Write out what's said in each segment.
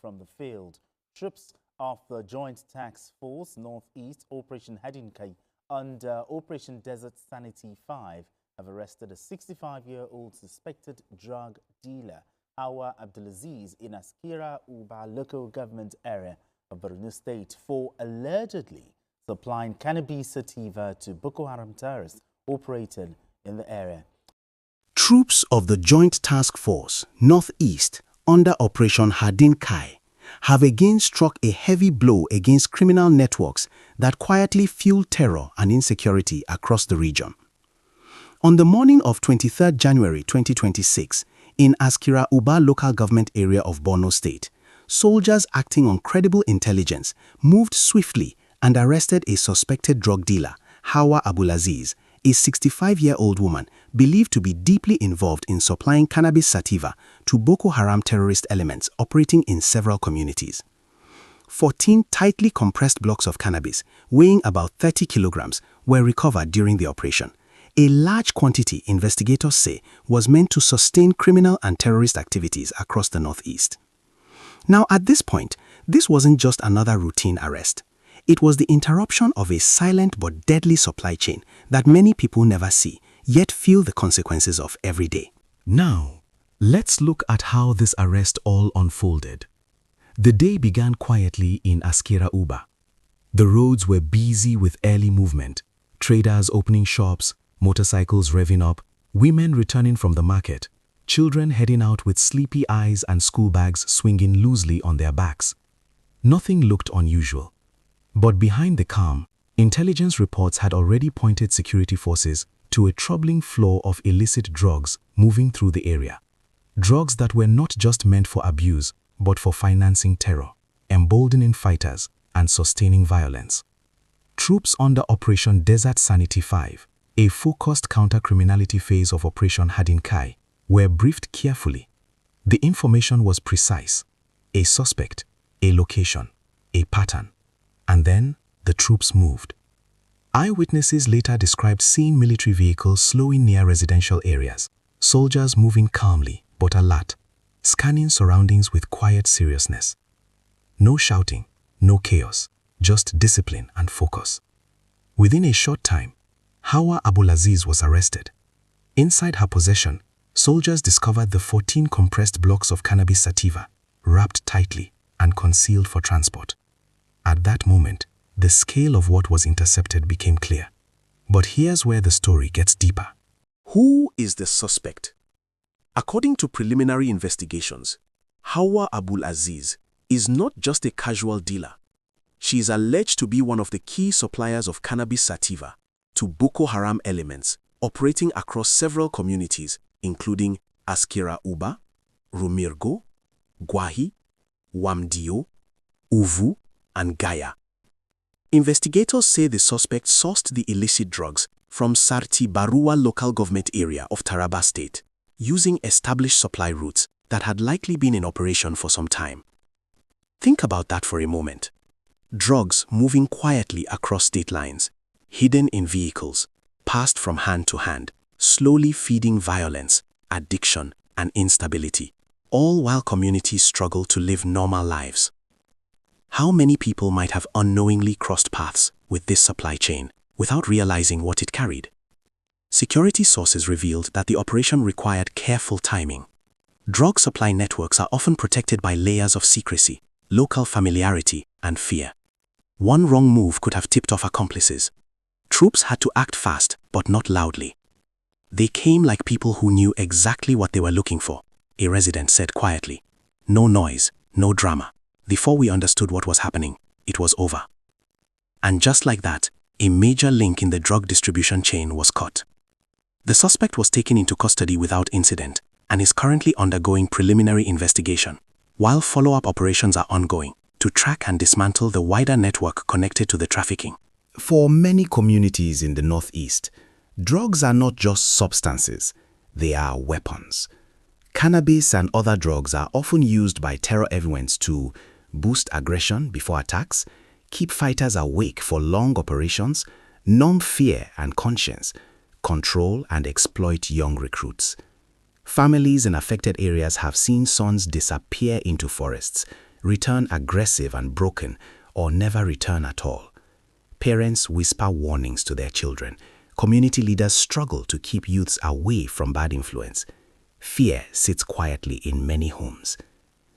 from the field. Troops of the Joint Task Force Northeast Operation HADIN KAI under Operation Desert Sanity 5 have arrested a 65-year-old suspected drug dealer, Hawa Abdulaziz, in Askira Uba local government area of Borno State for allegedly supplying cannabis sativa to Boko Haram terrorists operating in the area. Troops of the Joint Task Force Northeast under Operation HADIN KAI have again struck a heavy blow against criminal networks that quietly fuel terror and insecurity across the region. On the morning of 23 January 2026, in Askira Uba local government area of Borno State, soldiers acting on credible intelligence moved swiftly and arrested a suspected drug dealer, Hawa Abdulaziz, a 65-year-old woman believed to be deeply involved in supplying cannabis sativa to Boko Haram terrorist elements operating in several communities. 14 tightly compressed blocks of cannabis, weighing about 30 kilograms, were recovered during the operation. A large quantity, investigators say, was meant to sustain criminal and terrorist activities across the Northeast. Now, at this point, this wasn't just another routine arrest. It was the interruption of a silent but deadly supply chain that many people never see, yet feel the consequences of every day. Now, let's look at how this arrest all unfolded. The day began quietly in Askira Uba. The roads were busy with early movement, traders opening shops, motorcycles revving up, women returning from the market, children heading out with sleepy eyes and school bags swinging loosely on their backs. Nothing looked unusual. But behind the calm, intelligence reports had already pointed security forces to a troubling flow of illicit drugs moving through the area. Drugs that were not just meant for abuse, but for financing terror, emboldening fighters, and sustaining violence. Troops under Operation Desert Sanity 5, a focused counter-criminality phase of Operation HADIN KAI, were briefed carefully. The information was precise: a suspect, a location, a pattern. And then the troops moved. Eyewitnesses later described seeing military vehicles slowing near residential areas, soldiers moving calmly but alert, scanning surroundings with quiet seriousness. No shouting, no chaos, just discipline and focus. Within a short time, Hawa Abdulaziz was arrested. Inside her possession, soldiers discovered the 14 compressed blocks of cannabis sativa, wrapped tightly and concealed for transport. At that moment, the scale of what was intercepted became clear. But here's where the story gets deeper. Who is the suspect? According to preliminary investigations, Hawa Abdulaziz is not just a casual dealer. She is alleged to be one of the key suppliers of cannabis sativa to Boko Haram elements operating across several communities, including Askira Uba, Rumirgo, Gwahi, Wamdio, Uvu, and Gaya. Investigators say the suspect sourced the illicit drugs from Sarti Barua local government area of Taraba State, using established supply routes that had likely been in operation for some time. Think about that for a moment. Drugs moving quietly across state lines, hidden in vehicles, passed from hand to hand, slowly feeding violence, addiction, and instability, all while communities struggle to live normal lives. How many people might have unknowingly crossed paths with this supply chain without realizing what it carried? Security sources revealed that the operation required careful timing. Drug supply networks are often protected by layers of secrecy, local familiarity, and fear. One wrong move could have tipped off accomplices. Troops had to act fast, but not loudly. They came like people who knew exactly what they were looking for, a resident said quietly. No noise, no drama. Before we understood what was happening, it was over. And just like that, a major link in the drug distribution chain was cut. The suspect was taken into custody without incident and is currently undergoing preliminary investigation, while follow-up operations are ongoing to track and dismantle the wider network connected to the trafficking. For many communities in the Northeast, drugs are not just substances, they are weapons. Cannabis and other drugs are often used by terror elements to boost aggression before attacks, keep fighters awake for long operations, numb fear and conscience, control and exploit young recruits. Families in affected areas have seen sons disappear into forests, return aggressive and broken, or never return at all. Parents whisper warnings to their children. Community leaders struggle to keep youths away from bad influence. Fear sits quietly in many homes.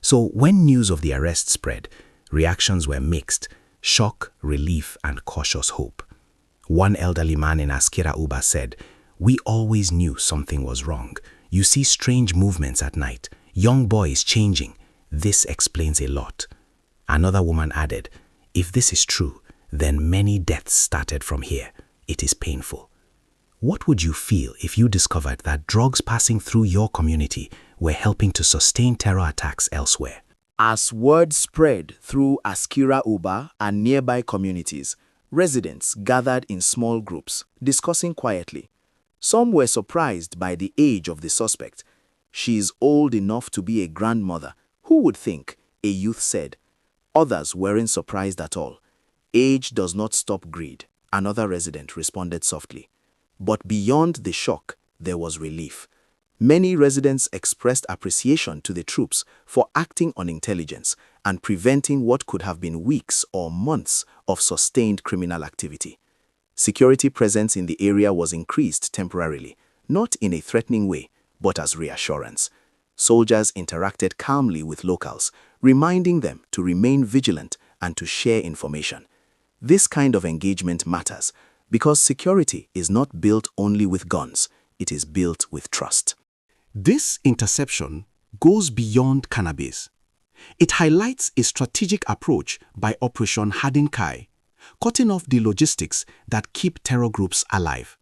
So when news of the arrest spread, reactions were mixed: shock, relief, and cautious hope. One elderly man in Askira Uba said, "We always knew something was wrong. You see strange movements at night, young boys changing. This explains a lot." Another woman added, "If this is true, then many deaths started from here. It is painful." What would you feel if you discovered that drugs passing through your community were helping to sustain terror attacks elsewhere? As word spread through Askira Uba and nearby communities, residents gathered in small groups, discussing quietly. Some were surprised by the age of the suspect. "She is old enough to be a grandmother. Who would think?" a youth said. Others weren't surprised at all. "Age does not stop greed," another resident responded softly. But beyond the shock, there was relief. Many residents expressed appreciation to the troops for acting on intelligence and preventing what could have been weeks or months of sustained criminal activity. Security presence in the area was increased temporarily, not in a threatening way, but as reassurance. Soldiers interacted calmly with locals, reminding them to remain vigilant and to share information. This kind of engagement matters because security is not built only with guns, it is built with trust. This interception goes beyond cannabis. It highlights a strategic approach by Operation HADIN KAI, cutting off the logistics that keep terror groups alive.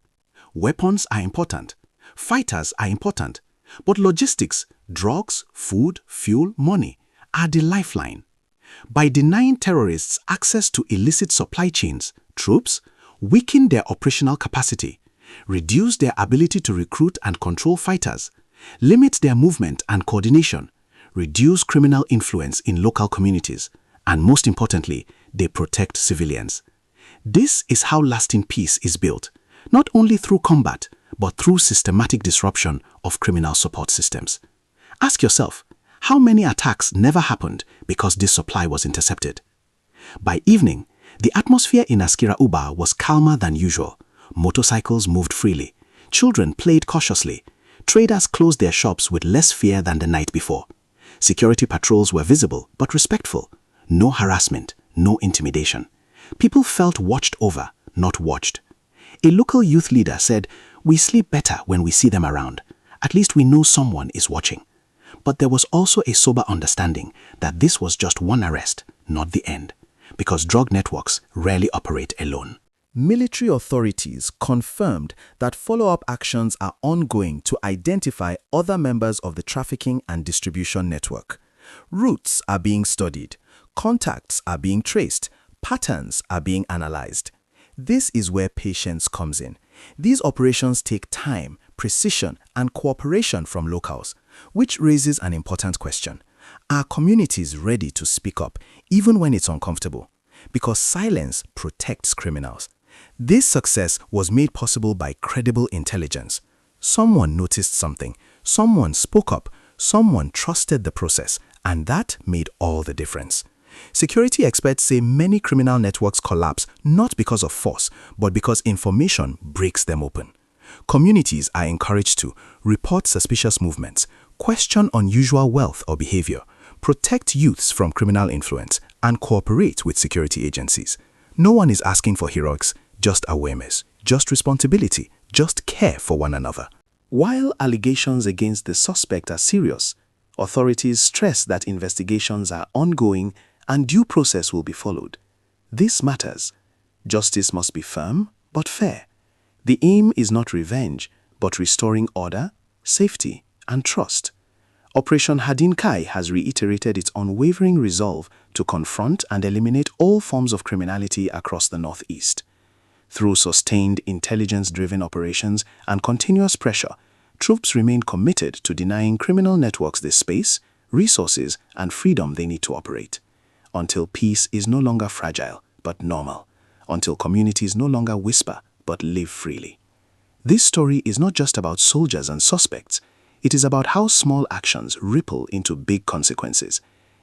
Weapons are important, fighters are important, but logistics, drugs, food, fuel, money are the lifeline. By denying terrorists access to illicit supply chains, troops weaken their operational capacity, reduce their ability to recruit and control fighters, limit their movement and coordination, reduce criminal influence in local communities, and most importantly, they protect civilians. This is how lasting peace is built, not only through combat, but through systematic disruption of criminal support systems. Ask yourself, how many attacks never happened because this supply was intercepted? By evening, the atmosphere in Askira Uba was calmer than usual. Motorcycles moved freely. Children played cautiously. Traders closed their shops with less fear than the night before. Security patrols were visible but respectful. No harassment, no intimidation. People felt watched over, not watched. A local youth leader said, "We sleep better when we see them around. At least we know someone is watching." But there was also a sober understanding that this was just one arrest, not the end, because drug networks rarely operate alone. Military authorities confirmed that follow-up actions are ongoing to identify other members of the trafficking and distribution network. Routes are being studied, contacts are being traced, patterns are being analyzed. This is where patience comes in. These operations take time, precision, and cooperation from locals, which raises an important question. Are communities ready to speak up, even when it's uncomfortable? Because silence protects criminals. This success was made possible by credible intelligence. Someone noticed something, someone spoke up, someone trusted the process, and that made all the difference. Security experts say many criminal networks collapse not because of force, but because information breaks them open. Communities are encouraged to report suspicious movements, question unusual wealth or behavior, protect youths from criminal influence, and cooperate with security agencies. No one is asking for heroics, just awareness, just responsibility, just care for one another. While allegations against the suspect are serious, authorities stress that investigations are ongoing and due process will be followed. This matters. Justice must be firm but fair. The aim is not revenge, but restoring order, safety, and trust. Operation HADIN KAI has reiterated its unwavering resolve to confront and eliminate all forms of criminality across the Northeast. Through sustained intelligence-driven operations and continuous pressure, troops remain committed to denying criminal networks the space, resources, and freedom they need to operate. Until peace is no longer fragile, but normal. Until communities no longer whisper, but live freely. This story is not just about soldiers and suspects. It is about how small actions ripple into big consequences.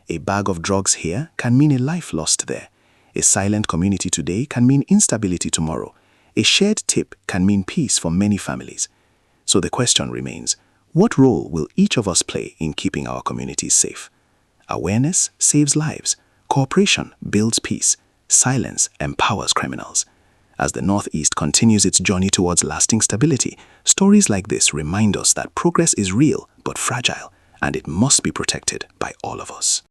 A bag of drugs here can mean a life lost there. A silent community today can mean instability tomorrow. A shared tip can mean peace for many families. So the question remains, what role will each of us play in keeping our communities safe? Awareness saves lives. Cooperation builds peace. Silence empowers criminals. As the Northeast continues its journey towards lasting stability, stories like this remind us that progress is real but fragile, and it must be protected by all of us.